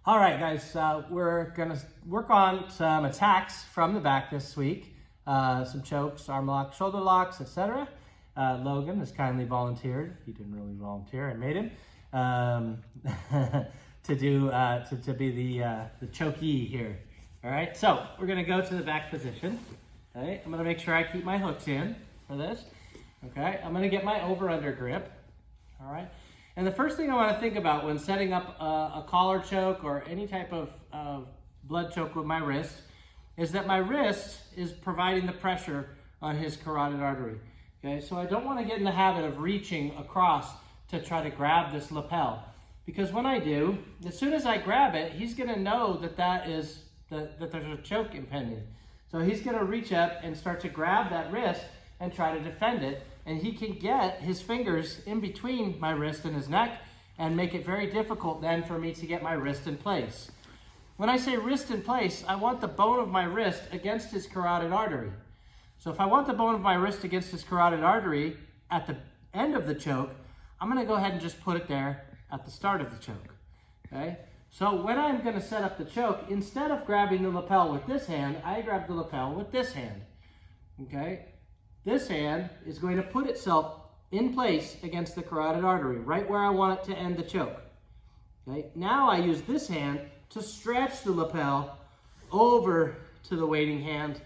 All right, guys, we're gonna work on some attacks from the back this week. Some chokes, arm locks, shoulder locks, etc. Logan has kindly volunteered. He didn't really volunteer, I made him to be the chokey here. All right, so we're gonna go to the back position. All right, I'm gonna make sure I keep my hooks in for this. Okay, I'm gonna get my over-under grip. All right. And the first thing I want to think about when setting up a collar choke or any type of blood choke with my wrist is that my wrist is providing the pressure on his carotid artery. Okay, so I don't want to get in the habit of reaching across to try to grab this lapel, because when I do, as soon as I grab it, he's going to know that that there's a choke impending. So he's going to reach up and start to grab that wrist and try to defend it. And he can get his fingers in between my wrist and his neck and make it very difficult then for me to get my wrist in place. When I say wrist in place, I want the bone of my wrist against his carotid artery. So if I want the bone of my wrist against his carotid artery at the end of the choke, I'm going to go ahead and just put it there at the start of the choke. Okay? So when I'm going to set up the choke, instead of grabbing the lapel with this hand, I grab the lapel with this hand. Okay? This hand is going to put itself in place against the carotid artery, right where I want it to end the choke. Okay? Now I use this hand to stretch the lapel over to the waiting hand,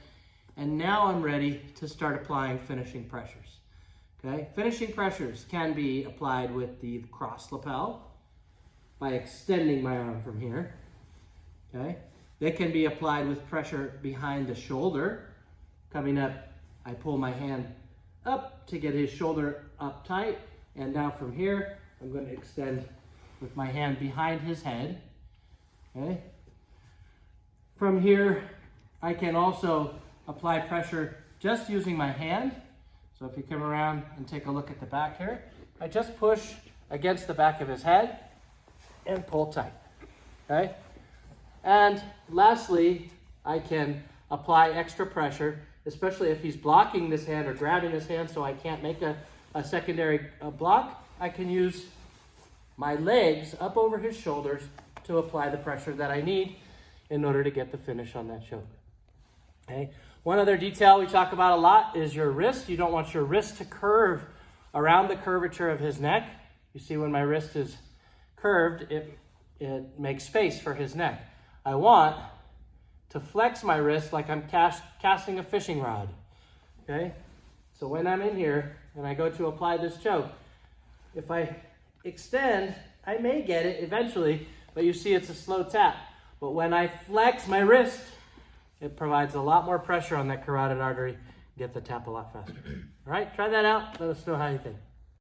and now I'm ready to start applying finishing pressures. Okay? Finishing pressures can be applied with the cross lapel by extending my arm from here. Okay? They can be applied with pressure behind the shoulder, coming up. I pull my hand up to get his shoulder up tight, and now from here, I'm going to extend with my hand behind his head. Okay. From here, I can also apply pressure just using my hand. So if you come around and take a look at the back here, I just push against the back of his head and pull tight. Okay. And lastly, I can apply extra pressure, especially if he's blocking this hand or grabbing this hand so I can't make a secondary block. I can use my legs up over his shoulders to apply the pressure that I need in order to get the finish on that choke. Okay. One other detail we talk about a lot is your wrist. You don't want your wrist to curve around the curvature of his neck. You see, when my wrist is curved, it makes space for his neck. I want to flex my wrist like I'm casting a fishing rod. Okay? So when I'm in here and I go to apply this choke, if I extend, I may get it eventually, but you see it's a slow tap. But when I flex my wrist, it provides a lot more pressure on that carotid artery, get the tap a lot faster. All right, try that out. Let us know how you think.